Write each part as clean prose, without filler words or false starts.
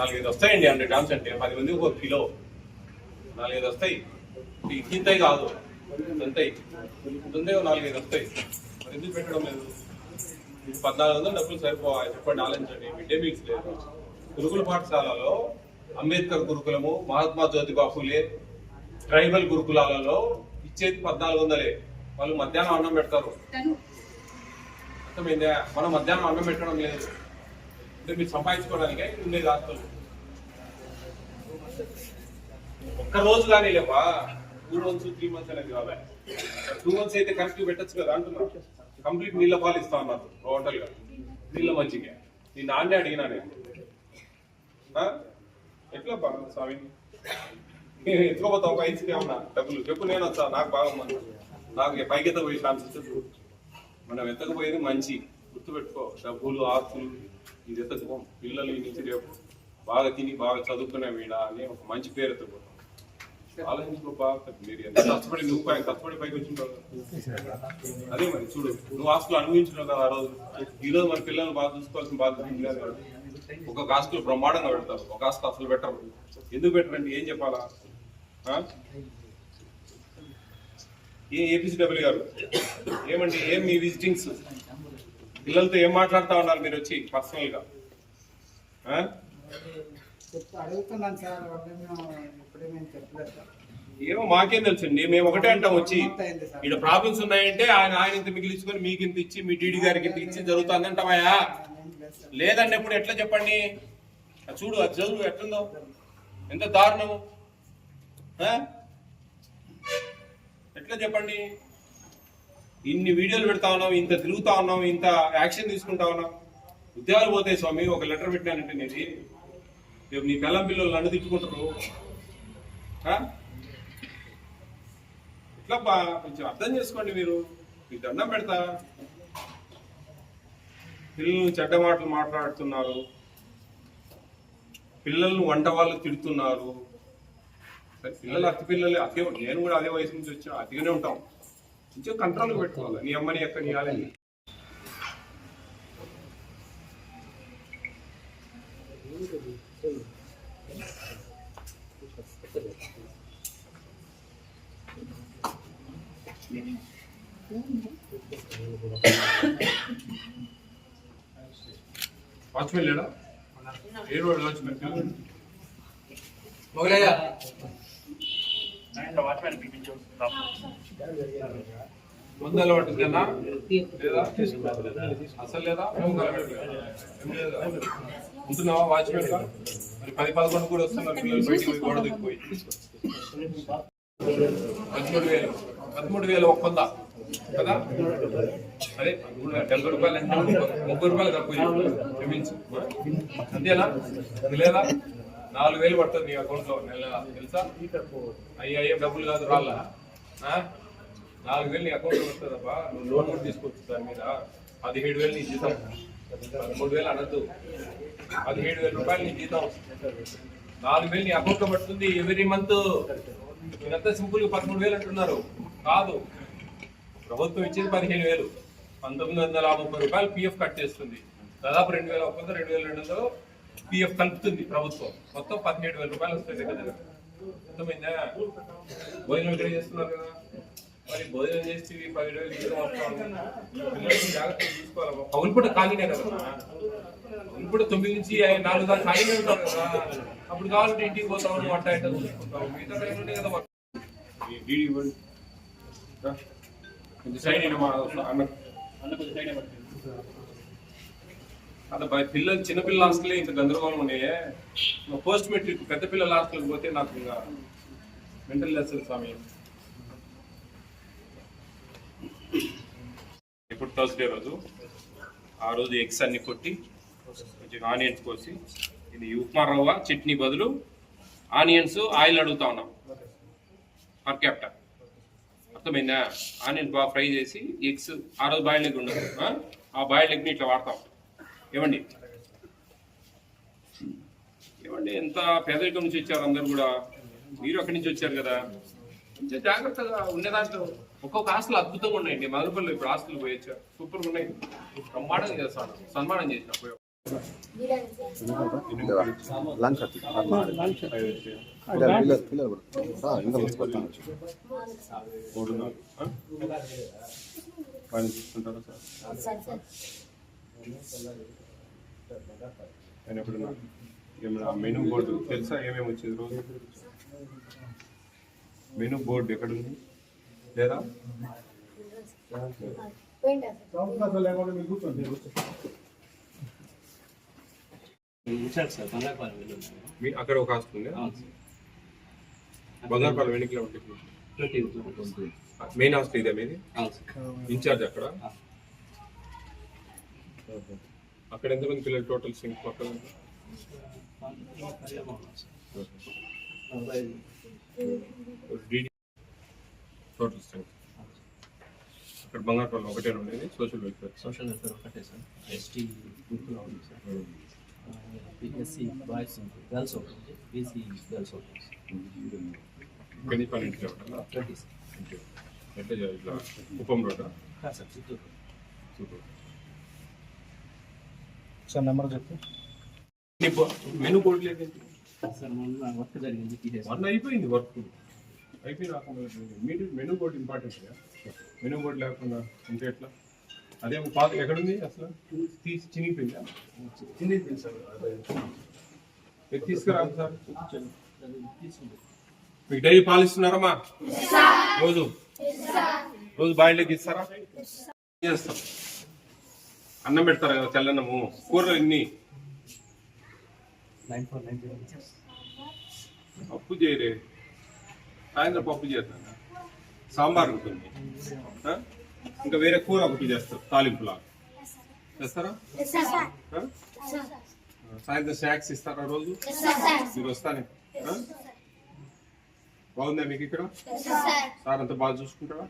4-5 వస్తాయండి 100 గ్రామ్స్ అంటే 10 మందికి 1 కిలో 4-5 వస్తాయి. ఇంతింతాయి కాదు, ఎంతాయి ఉందే 4-5 వస్తాయి. మరి ఎందుకు పెట్టడం లేదు? 1400 డబ్బులు సరిపోవాలి. చెప్పండి, ఆలోచించండి. మిడ్ డే మీల్స్ లేదు. గురుకుల పాఠశాలలో అంబేద్కర్ గురుకులము, మహాత్మా జ్యోతిబా ఫులే, ట్రైబల్ గురుకులాలలో ఇచ్చేది 1400. వాళ్ళు మధ్యాహ్నం అన్నం పెడతారు. అర్థమైందా? మనం మధ్యాహ్నం అన్నం పెట్టడం లేదు. అంటే మీరు సంపాదించుకోవడానికే ఉండేది ఆస్తులు. ఒక్క రోజు కానీ లేవా 2 months 3 months అనేది కావాలి. 2 months అయితే కరెక్ట్ పెట్టచ్చు కదా అంటున్నా. కంప్లీట్ నీళ్ళ పాలు ఇస్తా ఉన్నారు టోటల్ గా, నీళ్ళ మంచిగా. నీ నాన్నే అడిగినా నేను, ఎట్లా బా స్వామి ఎత్తుకోపోతావు? ఒక ఐదుకి ఏమన్నా డబ్బులు చెప్పు, నేను వచ్చా. నాకు బాగుంది, నాకు పైకెత్త పోయి ఛాన్సెస్. మనం ఎత్తకపోయేది మంచి, గుర్తుపెట్టుకో. డబ్బులు ఆస్తులు ఇది ఎత్తకపో. పిల్లలు ఈ నుంచి రేపు బాగా తిని బాగా చదువుకునే వీడా అని ఒక మంచి పేరు ఎత్తపోతాం. ఆలోచించుకో. మీరు ఎంత కష్టపడి, నువ్వు కష్టపడి పైకి వచ్చింటావు. అదే మరి చూడు, నువ్వు ఆస్తులు అనుభవించినావు కదా ఆ రోజు. ఈ రోజు మన పిల్లల్ని బాగా చూసుకోవాల్సిన బాధ్యత. ఒక ఆస్తులు బ్రహ్మాండంగా పెడతారు, ఒక ఆస్తు అసలు పెట్టరు. ఎందుకు పెట్టరండి? ఏం చెప్పాలా? ఏపీసీడబ్ల్యూ గారు ఏమండి, ఏం మీ విజిటింగ్స్? పిల్లలతో ఏం మాట్లాడుతూ ఉన్నారు మీరు వచ్చి పర్సనల్ గా? ఏమో మాకేం తెలుసండి, మేము ఒకటే అంటాం వచ్చి. ఇక్కడ ప్రాబ్లమ్స్ ఉన్నాయంటే ఆయన ఇంత మిగిలించుకొని మీకు ఇంత ఇచ్చి, మీ టీడీ గారికి ఇంత ఇచ్చి జరుగుతుంది అంటామయ్యా. లేదండి ఎప్పుడు ఎట్లా చెప్పండి? చూడు అది చదువు ఎట్లుందో, ఎంత దారుణము. ఎట్లా చెప్పండి? ఇన్ని వీడియోలు పెడతా ఉన్నాం, ఇంత తిరుగుతా ఉన్నాం, ఇంత యాక్షన్ తీసుకుంటా ఉన్నాం. ఉద్యోగాలు పోతాయి స్వామి. ఒక లెటర్ పెట్టానంటే నీది రేపు నీ పిల్లం పిల్లలు నన్ను తిట్టుకుంటారు. ఇట్లా కొంచెం అర్థం చేసుకోండి. మీరు మీకు దండం పెడతా. పిల్లలు చెడ్డ మాటలు మాట్లాడుతున్నారు, పిల్లలను వంట వాళ్ళు తిడుతున్నారు. పిల్లలు అతి పిల్లలు అదే, నేను కూడా అదే వయసు నుంచి వచ్చా, అతిగానే ఉంటాం. కొంచెం కంట్రోల్ పెట్టుకోవాలి. నీ అమ్మని ఎక్కడ నీ ఆలని. వాచ్మెన్ లేడా? ఏడు వాచ్మెన్ ముందు అలవాటు కదా లేదా? అసలు లేదా? ఉంటున్నావా వాచ్మెన్ గా? మరి 10-11 కూడా వస్తున్నారు పిల్లలు బయటికి గోడ దిగిపోయి. 13,000 ఒక్కొందా కదా? అదే 70 రూపాయలు అంటే 30 రూపాయలు తక్కువ క్షమించు. అంతేనా? లేదా 4,000 పడుతుంది నీ అకౌంట్ లో నెల, తెలుసా? అయ్యే డబ్బులు కాదు రాళ్ళ. 4,000 నీ అకౌంట్ లో వస్తుందబ్బా. నువ్వు లోన్ కూడా తీసుకోవచ్చు దాని మీద. 17,000 నీ జీతం, 13,000 అనద్దు. 17,000 రూపాయలు నీ జీతం, 4,000 నీ అకౌంట్ లో పడుతుంది ఎవ్రీ మంత్. మీరంతా సింపుల్ గా 13,000 అంటున్నారు. కాదు, ప్రభుత్వం ఇచ్చేది 15,000. 1,930 రూపాయలు పిఎఫ్ కట్ చేస్తుంది. దాదాపు 2,000 2,200 పిఎఫ్ కలుపుతుంది ప్రభుత్వం. మొత్తం 17,000 రూపాయలు వస్తుంది కదా. అర్థమైందా? భోజనం ఇక్కడ చేస్తున్నారు కదా, మరి భోజనం చేసి 10,000 జీతం వస్తాను. పిల్లలు జాగ్రత్తగా చూసుకోవాలి. పౌలు పూట ఖాళీనే కదా, పౌలు పూట 9 నుంచి 4 దాకా ఖాళీనే ఉంటారు కదా. అప్పుడు కావాలంటే ఇంటికి పోతాము, వంట అయితే చూసుకుంటాము. మిగతా టైం ఉంటే కదా సైడ్ అదే పిల్లలు చిన్నపిల్లల హాస్టలే ఇంత గందరగోళం ఉన్నాయే. పోస్ట్ మెట్రిక్ పెద్ద పిల్లల హాస్టల్కి పోతే నాకు ఇంకా మెంటల్ లెసన్ స్వామి. ఇప్పుడు థర్స్డే రోజు, ఆ రోజు ఎగ్స్ అన్ని కొట్టి కొంచెం ఆనియన్స్ కోసి, ఇది ఉప్మా రవ్వ చట్నీ బదులు ఆనియన్స్ ఆయిల్ అడుగుతా ఉన్నాం పర్ క్యాప్టర్. అర్థమైందా? ఆనియన్స్ బాగా ఫ్రై చేసి ఎగ్స్, ఆ రోజు బాయిల్డ్ ఎగ్ ఉండదు, ఆ బాయిల్డ్ ఎగ్ని ఇట్లా వాడతాం. ఏమండి ఎంత పేదరికం నుంచి వచ్చారు అందరు కూడా. మీరు అక్కడి నుంచి వచ్చారు కదా, కొంచెం జాగ్రత్తగా ఉండే దాంట్లో. ఒక్కొక్క ఆస్తులు అద్భుతంగా ఉన్నాయండి. మదనపల్లిలో ఇప్పుడు ఆస్తులు పోయొచ్చా, సూపర్గా ఉన్నాయి. బ్రహ్మాండంగా చేస్తాను, సన్మానం చేసిన లంచ్ పిల్లలు కూడా ఇంకా తీసుకొస్తాను. 3-4 పని చూసుకుంటారా సార్? నేను ఎప్పుడన్నా ఏమైనా మెనూ బోర్డు తెలుసా? ఏమేమి వచ్చేది రోజు? మెనూ బోర్డు ఎక్కడుంది లేదా? అక్కడ ఒక హాస్టల్ బంగారుపాలెం ఎన్ని కిలోమీటర్లు? మెయిన్ హాస్టల్ ఇదే మీది? ఇన్ఛార్జ్ అక్కడ? అక్కడ ఎంతమంది పిల్లలు టోటల్ సింక్ పక్కన? టోటల్ సింక్ అక్కడ బంగారుపాలెం ఒకటే ఉండేది. సోషల్ వెల్ఫేర్ ఒకటే సార్. ఎస్టీ గ్రూప్లో ఉంది సార్. ఎస్సీ బాయ్స్ ఉంటుంది, గర్ల్స్ ఉంటుంది, బీసీ గర్ల్స్ ఉంటుంది. ఎన్ని పని ఇంట్లో ఉండాలా? 20 సార్. ఎట్లా ఇట్లా కుప్పం రోడ్డా? సార్ చిత్తూరు. సార్ నెంబర్ చెప్పు. మెనూ బోర్డు లేదు సార్ మొన్న వర్క్ జరిగింది. మొన్న అయిపోయింది work menu board important. Menu board లేకుండా ఉంటే ఎట్లా? అదే పాత ఎక్కడుంది అసలు? తీసి చినిగిపోయిందా? చిన్నది సార్. తీసుకురాదు సార్. మీకు డైలీ పాలు ఇస్తున్నారమ్మా? రోజు బాయిల్లోకి ఇస్తారా? చేస్తాం. అన్నం పెడతారా కదా, తెల్లన్నము. కూరలు ఎన్ని? 9490. పప్పు చేయరే, సాయంత్రం పప్పు చేస్తాను. సాంబార్ ఉంటుంది, ఇంకా వేరే కూర ఒకటి చేస్తారు, తాలింపులా చేస్తారా? సాయంత్రం స్నాక్స్ ఇస్తారా రోజు? మీరు వస్తానే. బాగుందా మీకు ఇక్కడ? సార్ అంతా బాగా చూసుకుంటారా?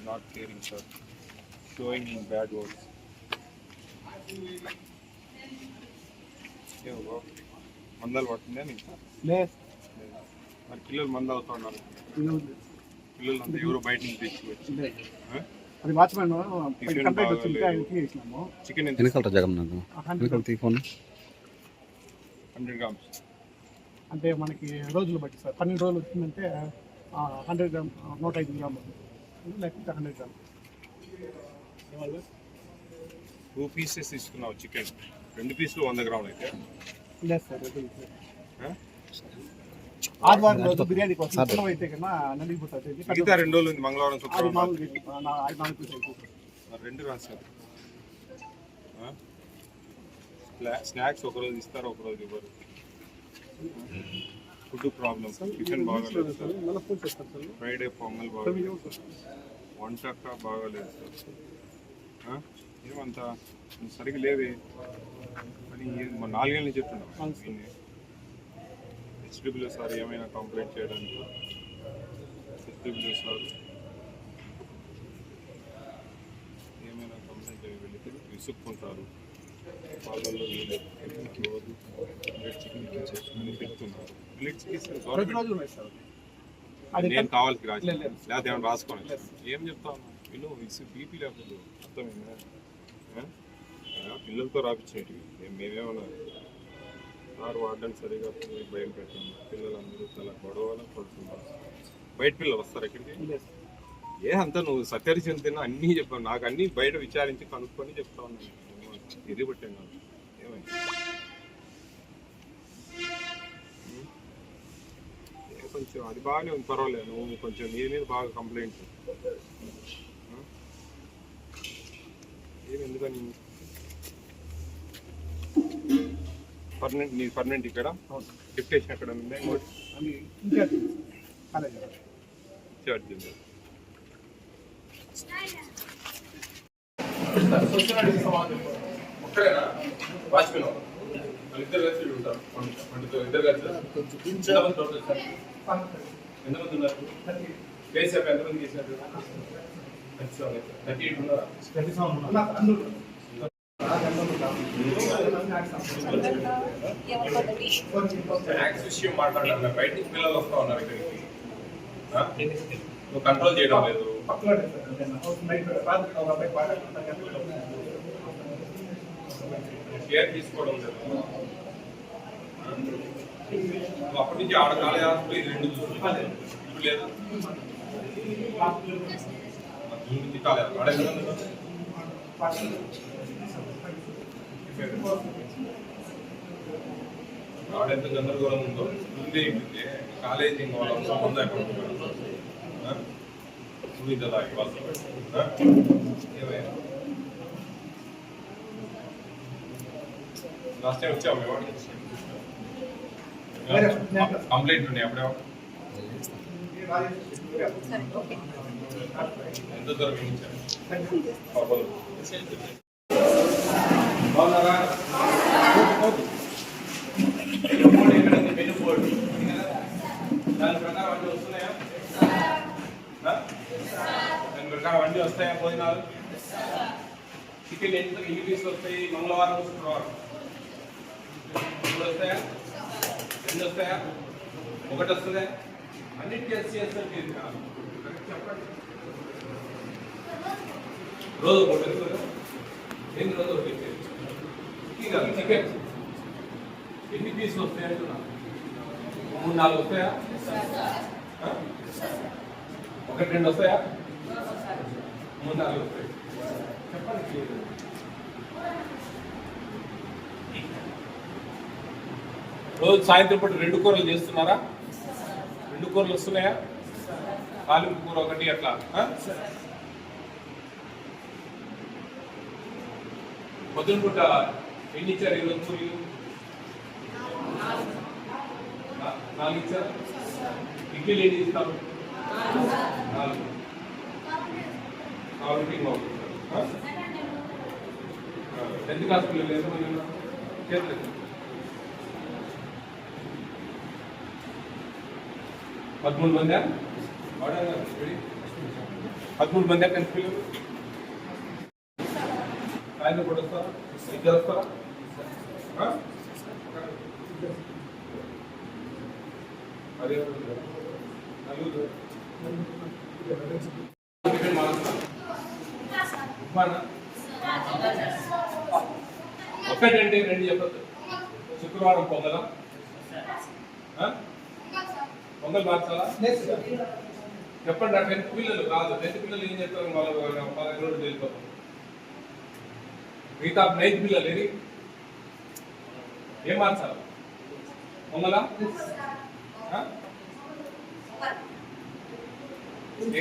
Not caring, sir. Showing in bad words. మందలు పడుతుందా నీకు? మరి పిల్లలు మంద అవుతా ఉన్నారు. పిల్లలు అంతా ఎవరో బయట నుంచి తెచ్చుకోవచ్చు. అది వాచ్మెన్ చికెన్ ఎన్నికల జగన్ 100 grams. అంటే మనకి రోజులు బట్టి సార్. 12 రోజులు వచ్చిందంటే 100 గ్రామ్ 105 గ్రాములు, లేకపోతే 100 గ్రామ్. 2 pieces తీసుకున్నావు చికెన్, 2 పీసులు 100 గ్రాములు అయితే లేదు సార్. ఆదివారం రోజు బిర్యానీ కోసం అయితే కన్నా నలిగిపోతుంది. మిగతా 2 రోజులు ఉంది, మంగళవారం శుక్రవారం 4 పీసులు అయిపోతుంది. 2 రాస్తారు. స్నాక్స్ ఒకరోజు ఇస్తారు, ఒకరోజు ఇవ్వరు. ఫుడ్ ప్రాబ్లమ్, టిఫిన్ బాగాలేదు సార్. ఫ్రైడే పొంగల్ బాగాలేదు, వంట బాగాలేదు సార్. ఏమంతా సరిగ్గా లేవే అని 4 ఏళ్ళ నుంచి చెప్తున్నాం. హెచ్డబ్ల్యూ సార్ ఏమైనా కంప్లైంట్ చేయడానికి? హెచ్డబ్ల్యూ సార్ ఏమైనా కంప్లైంట్ వెళితే విసుక్కుంటారు. వాళ్ళల్లో రోజు చికెన్ పెడుతున్నారు. నేను కావాల్సి రాసి లేకపోతే ఏమైనా రాసుకోండి. ఏం చెప్తాను విను, బీపీ లేకపోతే అర్థమైందా? పిల్లలతో రాపించేటివి మేమేమన్నా సార్ వాడడానికి సరిగా భయం పెట్టాము. పిల్లలందరూ చాలా గొడవలు పడుతున్నారు. బయట పిల్లలు వస్తారు ఎక్కడికి? ఏ అంతా నువ్వు సత్యరిచిన తిన్నా అన్నీ చెప్పాను. నాకు అన్నీ బయట విచారించి కనుక్కొని చెప్తా ఉన్నాను. ఇది పెట్టాను నాకు ఏమైంది? కొంచెం అది బాగానే ఉంది, పర్వాలేదు. నువ్వు కొంచెం నీ మీద బాగా కంప్లైంట్ ఏమి, ఎందుకని పర్మనెంట్? నీ పర్మనెంట్ ఇక్కడ, డిప్యుటేషన్ ఎక్కడ ఉంది? ఒక్కడేనా వాచ్మెన్? ఇద్దరు కలిసి ఉంటారు. ఇద్దరు కలిసి ఎంతమంది ఉన్నారు? కేసీఆర్ ఎంతమంది చేశారు? 38 ఉన్నారా? ట్యాక్స్ విషయం మాట్లాడాలి, బయటికి పిల్లలు వస్తా ఉన్నారు ఇక్కడికి. నువ్వు కంట్రోల్ చేయడం లేదు. కేర్ తీసుకోవడం లేదు. నువ్వు అప్పటి నుంచి ఆడ కాలేజ్ హాస్పిటల్ ఇది 2 చూసుకోలేదు, ఇప్పుడు లేదు. కాలేదు ఆడెంత గందరగోళం ఉందో ముందే ఇప్పితే కాలేజీ ఇంకా వాళ్ళ అవసరం ఉందా ఎక్కడ సువిధలా ఇవ్వాలి. ఏమైనా లాస్ట్ టైం వచ్చాము కంప్లైంట్ ఉన్నాయి అప్పుడే ఎంత దూరం ఇచ్చారు బాగున్నారా? బోర్డు దాని ప్రకారం అన్నీ వస్తున్నాయా? దాని ప్రకారం అన్నీ వస్తాయా? భోజనాలు చికెన్ ఎన్ని పీసులు వస్తాయి? మంగళవారం శుక్రవారం వస్తాయా? 2 వస్తాయా? 1 వస్తుందా? అన్నిటికీ టెస్ట్ చేస్తారు మీరు కాదు చెప్పండి. రోజు 1 వస్తుందా? ఎన్ని రోజులు చికెన్ ఎన్ని పీసులు వస్తాయి అంటున్నా? 3-4 వస్తాయా? 1-2 వస్తాయా? 3-4 వస్తాయి. చెప్పండి. రోజు సాయంత్రం పూట 2 కూరలు చేస్తున్నారా? 2 కూరలు వస్తున్నాయా? తాలింపు కూర 1 అట్లా. పొద్దున పూట ఎన్ని ఇచ్చారు ఈరోజు పూరీలు? 4 ఇచ్చారు. ఇడ్లీలు ఎన్ని ఇస్తారు? 4. ఎంత క్లాస్ పిల్లలు ఎంతమంది ఉన్నారు? 13 మంది. 13 మంది ఎంత పిల్లలు? సాయంత్రం కూడా వస్తారా? 2 వస్తారా? అదే 4 ఒకటండి 2 చెప్పదు. శుక్రవారం పొంగలా? పొంగల్ మార్చాలా? చెప్పండి. 10th పిల్లలు కాదు, 10th పిల్లలు ఏం చెప్తారు? వాళ్ళు 15 రోజులు వెళ్ళిపోతారు. మిగతా 9th పిల్లలు ఏది ఏం మార్చాలి? పొంగలా?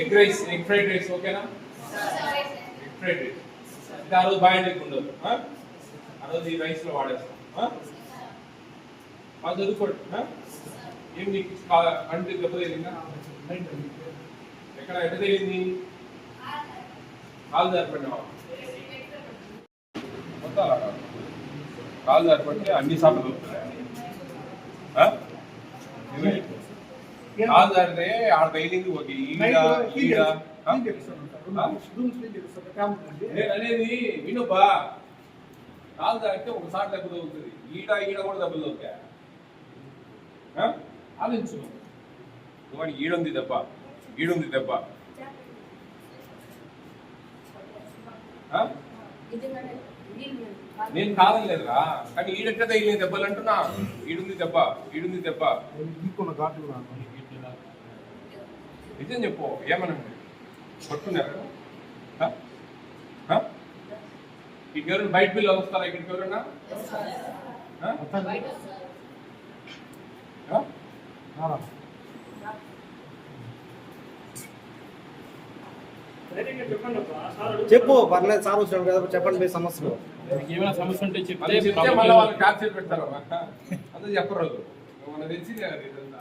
Egg rice, egg fried rice ఓకేనా? ఎగ్ ఫ్రైడ్ రైస్ ఇది ఆ రోజు బాయిల్ ఉండదు. ఆ రోజు ఈ రైస్ లో వాడేస్తాం. బాగా చదువుకోండి. ఏం నీకు కంటి దెబ్బ తగిలిందా? ఎక్కడ ఎట్ట తగిలింది? కాలు జారిపడినావా? మొత్తం కాలు జారిపడితే అన్ని సార్లు కాలు జారితే ఆడ తగిలింది ఒక నేను అనేది వినుపా. కాలు జారితే ఒకసారి దెబ్బ తగ్గుతుంది, ఈడ కూడా దెబ్బలు తగ్గుతాయి. ఆలోచించు. వాడికి ఈడుంది దెబ్బ, ఈడుంది దెబ్బ. నేను కాదని లేదురా, కానీ ఈడెక్కడ తగిలిన దెబ్బలు అంటున్నా. ఈడుంది దెబ్బ, ఈడుంది దెబ్బ. నిజం చెప్పు, ఏమనండి కొట్టుకున్నారు? ఇక ఎవరైనా బయట పిల్లలు వస్తారా ఇక్కడికి? ఎవరన్నా చెప్పు, పర్లేదు సార్ వచ్చాడు కదా, చెప్పండి మీ సమస్యలు. ఏమైనా సమస్య ఉంటే చెప్తే మళ్ళీ వాళ్ళు టార్చర్ పెడతారు. అంతా చెప్పరు, మనకు తెలిసిందే కదా ఇదంతా.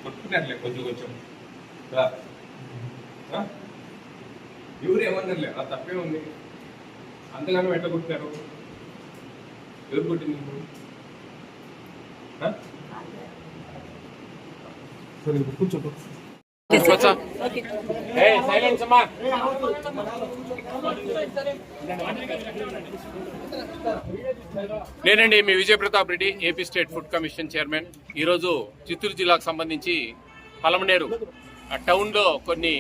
కొట్టుకున్నట్లే కొంచెం ఎవరు ఏమన్నారులే, ఆ తప్పే ఉంది. అంతగానో ఎట్లా కొట్టారు? ఎవరు కొట్టింది? కూర్చో. సైలెన్స్ అమ్మా. నేనండి మీ Vijaya Pratap Reddy, AP state food commission chairman. ఈరోజు చిత్తూరు జిల్లాకు సంబంధించి పలమనేరు టౌన్లో కొన్ని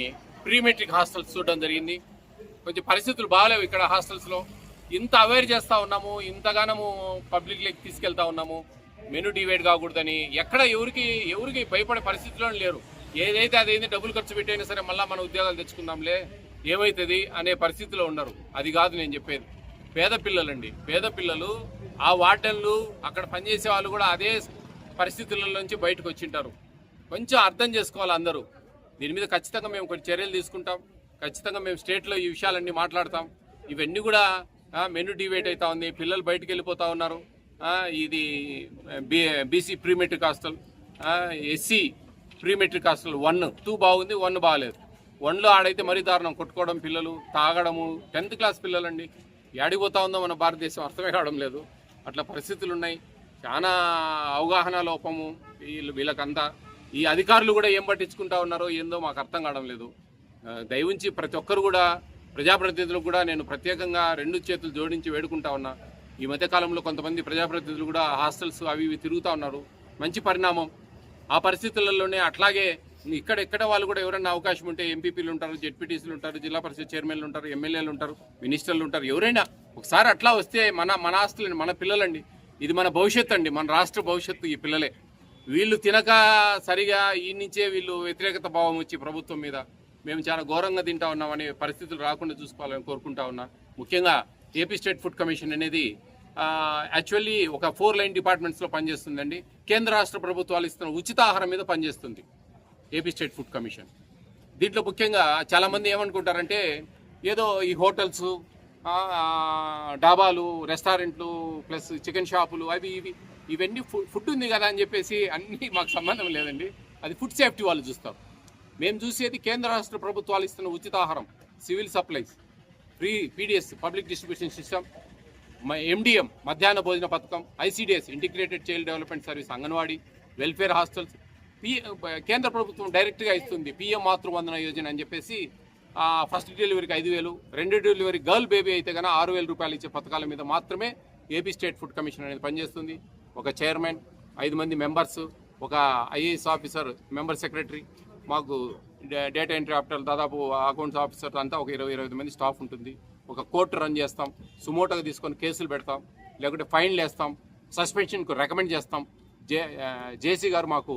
ప్రీ మెట్రిక్ హాస్టల్స్ చూడడం జరిగింది. కొంచెం పరిస్థితులు బాగాలేవు ఇక్కడ హాస్టల్స్లో. ఇంత అవేర్ చేస్తూ ఉన్నాము, ఇంతగానము పబ్లిక్లోకి తీసుకెళ్తా ఉన్నాము, మెనూ డివైడ్ కాకూడదని. ఎక్కడ ఎవరికి భయపడే పరిస్థితిలో లేరు. ఏదైతే అదేంది డబ్బులు ఖర్చు పెట్టైనా సరే మళ్ళీ మన ఉద్యోగాలు తెచ్చుకుందాంలే ఏమవుతుంది అనే పరిస్థితిలో ఉన్నారు. అది కాదు నేను చెప్పేది. పేద పిల్లలండి, పేద పిల్లలు, ఆ వార్డెన్లు అక్కడ పనిచేసే వాళ్ళు కూడా అదే పరిస్థితుల నుంచి బయటకు వచ్చింటారు. కొంచెం అర్థం చేసుకోవాలి అందరూ. దీని మీద ఖచ్చితంగా మేము కొన్ని చర్యలు తీసుకుంటాం. ఖచ్చితంగా మేము స్టేట్లో ఈ విషయాలన్నీ మాట్లాడతాం. ఇవన్నీ కూడా మెనూ డివైడ్ అవుతా ఉంది, పిల్లలు బయటకు వెళ్ళిపోతూ ఉన్నారు. ఇది BC pre matric hostel, SC pre matric hostel 1, 2 బాగుంది, 1 బాగాలేదు. 1లో ఆడైతే మరీ దారుణం, కొట్టుకోవడం, పిల్లలు తాగడము. 10th క్లాస్ పిల్లలండి. ఏడిపోతా ఉందో మన భారతదేశం అర్థమే కావడం లేదు. అట్లా పరిస్థితులు ఉన్నాయి. చాలా అవగాహన లోపము వీళ్ళకంతా. ఈ అధికారులు కూడా ఏం పట్టించుకుంటా ఉన్నారో ఏందో మాకు అర్థం కావడం లేదు. దయవుంచి ప్రతి ఒక్కరు కూడా, ప్రజాప్రతినిధులకు కూడా నేను ప్రత్యేకంగా 2 చేతులు జోడించి వేడుకుంటా ఉన్నా. ఈ మధ్యకాలంలో కొంతమంది ప్రజాప్రతినిధులు కూడా హాస్టల్స్ అవి ఇవి తిరుగుతూ ఉన్నారు. మంచి పరిణామం. ఆ పరిస్థితులలోనే అట్లాగే ఇక్కడ వాళ్ళు కూడా ఎవరైనా అవకాశం ఉంటే ఎంపీపీలు ఉంటారు, జెడ్పీటీసీలు ఉంటారు, జిల్లా పరిషత్ చైర్మన్లు ఉంటారు, ఎమ్మెల్యేలు ఉంటారు, మినిస్టర్లు ఉంటారు. ఎవరైనా ఒకసారి అట్లా వస్తే మన ఆస్తులండి, మన పిల్లలండి. ఇది మన భవిష్యత్తు అండి, మన రాష్ట్ర భవిష్యత్తు ఈ పిల్లలే. వీళ్ళు తినక సరిగా ఈ నుంచే వీళ్ళు వ్యతిరేకత భావం వచ్చి ప్రభుత్వం మీద మేము చాలా ఘోరంగా తింటా ఉన్నామనే పరిస్థితులు రాకుండా చూసుకోవాలని కోరుకుంటా ఉన్నా. ముఖ్యంగా ఏపీ స్టేట్ ఫుడ్ కమిషన్ అనేది యాక్చువల్లీ ఒక 4 లైన్ డిపార్ట్మెంట్స్లో పనిచేస్తుందండి. కేంద్ర రాష్ట్ర ప్రభుత్వాలు ఇస్తున్న ఉచిత ఆహారం మీద పనిచేస్తుంది ఏపీ స్టేట్ ఫుడ్ కమిషన్. దీంట్లో ముఖ్యంగా చాలామంది ఏమనుకుంటారంటే ఏదో ఈ హోటల్స్, డాబాలు, రెస్టారెంట్లు ప్లస్ చికెన్ షాపులు అవి ఇవన్నీ ఫుడ్ ఉంది కదా అని చెప్పేసి అన్నీ మాకు సంబంధం లేదండి. అది ఫుడ్ సేఫ్టీ వాళ్ళు చూస్తారు. మేము చూసేది కేంద్ర రాష్ట్ర ప్రభుత్వాలు ఇస్తున్న ఉచిత ఆహారం, civil supplies, free PDS public distribution system, MDM మధ్యాహ్న భోజన పథకం, ICDS integrated child development service, anganwadi, welfare hostels. కేంద్ర ప్రభుత్వం డైరెక్ట్గా ఇస్తుంది పిఎం మాతృవందన యోజన అని చెప్పేసి. ఫస్ట్ డెలివరీకి 5,000, 2వ డెలివరీ గర్ల్ బేబీ అయితే కన్నా 6,000 రూపాయలు ఇచ్చే పథకాల మీద మాత్రమే ఏపీ స్టేట్ ఫుడ్ కమిషన్ అనేది పనిచేస్తుంది. ఒక చైర్మన్, 5 మంది మెంబర్స్, ఒక ఐఏఎస్ ఆఫీసర్, మెంబర్ సెక్రటరీ, మాకు డేటా ఎంట్రీ ఆఫీసర్, దాదాపు అకౌంట్స్ ఆఫీసర్ అంతా ఒక 20-25 మంది స్టాఫ్ ఉంటుంది. ఒక కోర్టు రన్ చేస్తాం, సుమోటోగా తీసుకొని కేసులు పెడతాం, లేకుంటే ఫైన్లు వేస్తాం, సస్పెన్షన్కు రికమెండ్ చేస్తాం. జేసీ గారు మాకు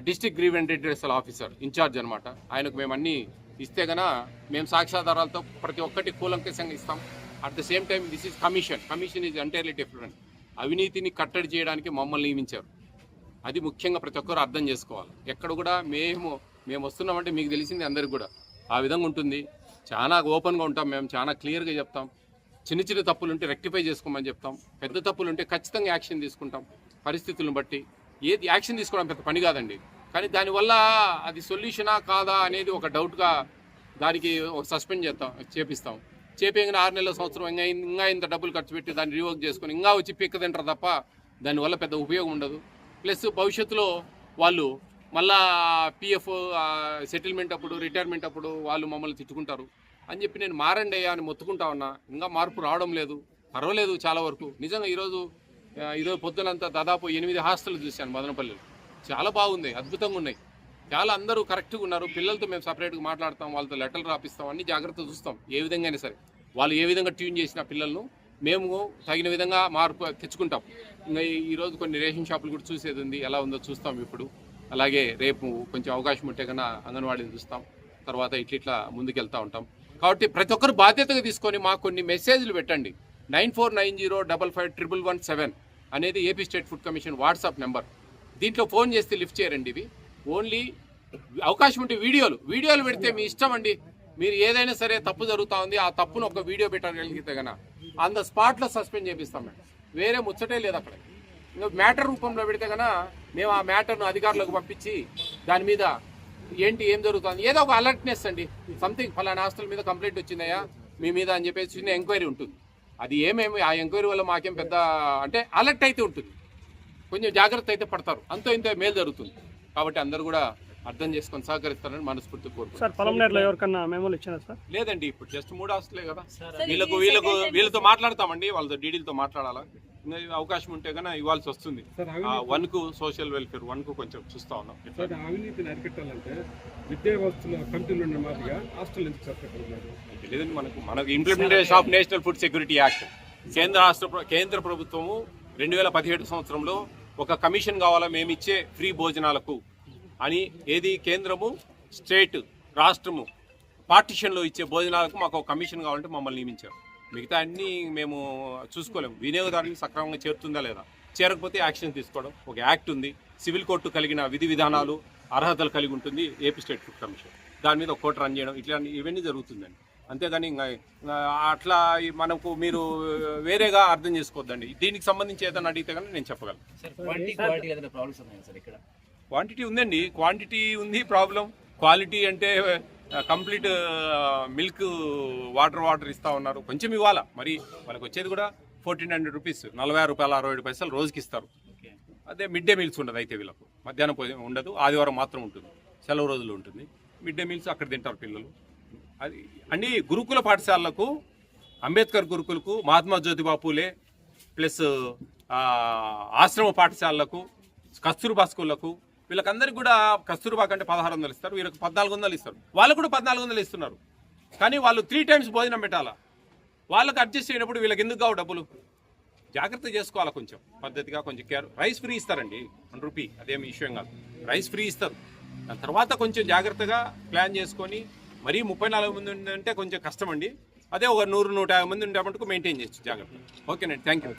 district grievance redressal officer incharge అనమాట. ఆయనకు మేము అన్నీ ఇస్తే కన్నా మేము సాక్ష్యాధారాలతో ప్రతి ఒక్కటి కూలంకషంగా ఇస్తాం. At the same time this is commission is entirely different. అవినీతిని కట్టడి చేయడానికి మమ్మల్ని నియమించారు. అది ముఖ్యంగా ప్రతి ఒక్కరు అర్థం చేసుకోవాలి. ఎక్కడ కూడా మేము వస్తున్నామంటే మీకు తెలిసింది అందరికి కూడా ఆ విధంగా ఉంటుంది. చాలా ఓపెన్గా ఉంటాం, మేము చాలా క్లియర్గా చెప్తాం. చిన్న తప్పులు ఉంటే రెక్టిఫై చేసుకోమని చెప్తాం. పెద్ద తప్పులు ఉంటే ఖచ్చితంగా యాక్షన్ తీసుకుంటాం. పరిస్థితులను బట్టి ఏది యాక్షన్ తీసుకోవడం పెద్ద పని కాదండి. కానీ దానివల్ల అది సొల్యూషనా కాదా అనేది ఒక డౌట్గా దానికి ఒక సస్పెండ్ చేపిస్తాం. చేపేయగానే 6 నెలల సంవత్సరం ఇంకా ఇంత డబ్బులు ఖర్చు పెట్టి దాన్ని రివర్క్ చేసుకొని ఇంకా వచ్చి పిక్క తింటారు తప్ప దానివల్ల పెద్ద ఉపయోగం ఉండదు. ప్లస్ భవిష్యత్తులో వాళ్ళు మళ్ళా పిఎఫ్ సెటిల్మెంట్ అప్పుడు, రిటైర్మెంట్ అప్పుడు వాళ్ళు మమ్మల్ని తిట్టుకుంటారు అని చెప్పి నేను మారండి అయ్యా అని మొత్తుకుంటా ఉన్నా. ఇంకా మార్పు రావడం లేదు. పర్వాలేదు చాలా వరకు. నిజంగా ఈరోజు పొద్దునంతా దాదాపు 8 హాస్టల్ చూశాను మదనపల్లిలో. చాలా బాగుంది, అద్భుతంగా ఉన్నాయి. చాలా అందరూ కరెక్ట్గా ఉన్నారు. పిల్లలతో మేము సపరేట్గా మాట్లాడతాం, వాళ్ళతో లెటర్లు రాపిస్తాం, అన్ని జాగ్రత్త చూస్తాం. ఏ విధంగా అయినా సరే వాళ్ళు ఏ విధంగా ట్యూన్ చేసిన పిల్లలను మేము తగిన విధంగా మార్పు తెచ్చుకుంటాం. ఇంకా ఈరోజు కొన్ని రేషన్ షాపులు కూడా చూసేది ఉంది, ఎలా ఉందో చూస్తాం ఇప్పుడు. అలాగే రేపు కొంచెం అవకాశం ఉంటే కన్నా అంగన్వాడీని చూస్తాం. తర్వాత ఇట్లా ముందుకెళ్తూ ఉంటాం. కాబట్టి ప్రతి ఒక్కరు బాధ్యతగా తీసుకొని మాకు కొన్ని మెసేజ్లు పెట్టండి. 9490551117 అనేది AP state food commission WhatsApp number. దీంట్లో ఫోన్ చేస్తే లిఫ్ట్ చేయరండి. ఇవి ఓన్లీ అవకాశం ఉంటే వీడియోలు పెడితే మీ ఇష్టం అండి. మీరు ఏదైనా సరే తప్పు జరుగుతూ ఉంది, ఆ తప్పును ఒక వీడియో పెట్టగలిగితే కన్నా ఆన్ ద స్పాట్లో సస్పెండ్ చేపిస్తాం మేడం. వేరే ముచ్చటే లేదు అక్కడ. ఇంకా మ్యాటర్ రూపంలో పెడితే కన్నా మేము ఆ మ్యాటర్ను అధికారులకు పంపించి దాని మీద ఏం జరుగుతుంది ఏదో ఒక అలర్ట్నెస్ అండి. సంథింగ్ ఫలానా హాస్టల్ మీద కంప్లైంట్ వచ్చిందయ్యా మీ మీద అని చెప్పేసి చిన్న ఎంక్వైరీ ఉంటుంది. అది ఏమేమి ఆ ఎంక్వైరీ వల్ల మాకేం పెద్ద అంటే అలర్ట్ అయితే ఉంటుంది. కొంచెం జాగ్రత్త అయితే పడతారు, అంతో ఇంత మేలు జరుగుతుంది. కాబట్టి అందరూ కూడా అర్థం చేసుకొని సహకరిస్తారని మనస్ఫూర్తి కోరుకుంటున్నాను. సార్ పొలంనేరులో ఎవరికన్నా మెమోలు ఇచ్చినా సార్? లేదండి, ఇప్పుడు జస్ట్ 3 హాస్టలే కదా. సార్ వీళ్ళతో మాట్లాడతామండి, వాళ్ళతో డీడీలతో మాట్లాడాలా, అవకాశం ఉంటే కన్నా ఇవ్వాల్సి వస్తుంది. 1కు సోషల్ వెల్ఫేర్ 1కు కొంచెం చూస్తా ఉన్నాం. సార్ అవినీతిని అరికట్టాలంటే విద్యా వ్యవస్థలో కమిటీలు ఉన్న మాదిరిగా హాస్టల్ ఎందుకు సార్ పెట్టారు? లేదండి, మనకు implementation of national food security act కేంద్ర ప్రభుత్వము 2017 సంవత్సరంలో ఒక కమిషన్ కావాలా మేము ఇచ్చే ఫ్రీ భోజనాలకు అని, ఏది కేంద్రము స్టేట్ రాష్ట్రము పార్టిషన్లో ఇచ్చే భోజనాలకు మాకు ఒక కమిషన్ కావాలంటే మమ్మల్ని నియమించారు. మిగతా అన్నీ మేము చూసుకోలేము. వినియోగదారునికి సక్రమంగా చేరుతుందా లేదా, చేరకపోతే యాక్షన్ తీసుకోవడం ఒక యాక్ట్ ఉంది. సివిల్ కోర్టు కలిగిన విధి విధానాలు అర్హతలు కలిగి ఉంటుంది ఏపీ స్టేట్ ఫుడ్ కమిషన్. దాని మీద ఒక కోర్టు రన్ చేయడం ఇట్లా ఇవన్నీ జరుగుతుందండి. అంతేగాని అట్లా మనకు మీరు వేరేగా అర్థం చేసుకోవద్దండి. దీనికి సంబంధించి ఏదైనా అడిగితే కానీ నేను చెప్పగలను. క్వాంటిటీ ఉందండి, క్వాంటిటీ ఉంది, ప్రాబ్లం. క్వాలిటీ అంటే కంప్లీట్ మిల్క్ వాటర్ ఇస్తూ ఉన్నారు. కొంచెం ఇవ్వాలా, మరి వాళ్ళకి వచ్చేది కూడా 1400 రూపీస్, 46 రూపాయలు 67 పైసలు రోజుకి ఇస్తారు. అదే మిడ్ డే మీల్స్ ఉండదు, అయితే వీళ్ళకు మధ్యాహ్నం ఉండదు, ఆదివారం మాత్రం ఉంటుంది, సెలవు రోజులు ఉంటుంది. మిడ్ డే మీల్స్ అక్కడ తింటారు పిల్లలు. అది అన్ని గురుకుల పాఠశాలలకు, అంబేద్కర్ గురుకులకు, మహాత్మా జ్యోతిబా పూలే ప్లస్ ఆశ్రమ పాఠశాలలకు, కస్తూర్బా స్కూళ్లకు, వీళ్ళకందరికీ కూడా కస్తూర్బా కంటే 1600 ఇస్తారు, వీళ్ళకి 1400 ఇస్తారు. వాళ్ళకు కూడా 1400 ఇస్తున్నారు. కానీ వాళ్ళు 3 టైమ్స్ భోజనం పెట్టాలా. వాళ్ళకి అడ్జస్ట్ అయినప్పుడు వీళ్ళకి ఎందుకు కావు డబ్బులు? జాగ్రత్త చేసుకోవాలి, కొంచెం పద్ధతిగా, కొంచెం కేర్. రైస్ ఫ్రీ ఇస్తారండి, 1 రూపీ, అదేమి విషయం కాదు. రైస్ ఫ్రీ ఇస్తారు. దాని తర్వాత కొంచెం జాగ్రత్తగా ప్లాన్ చేసుకొని, మరీ 34 మంది ఉందంటే కొంచెం కష్టం అండి. అదే ఒక 100-150 మంది ఉండే మటుకు మెయింటైన్ చేయొచ్చు జాగ్రత్త. ఓకేనండి, థ్యాంక్ యూ.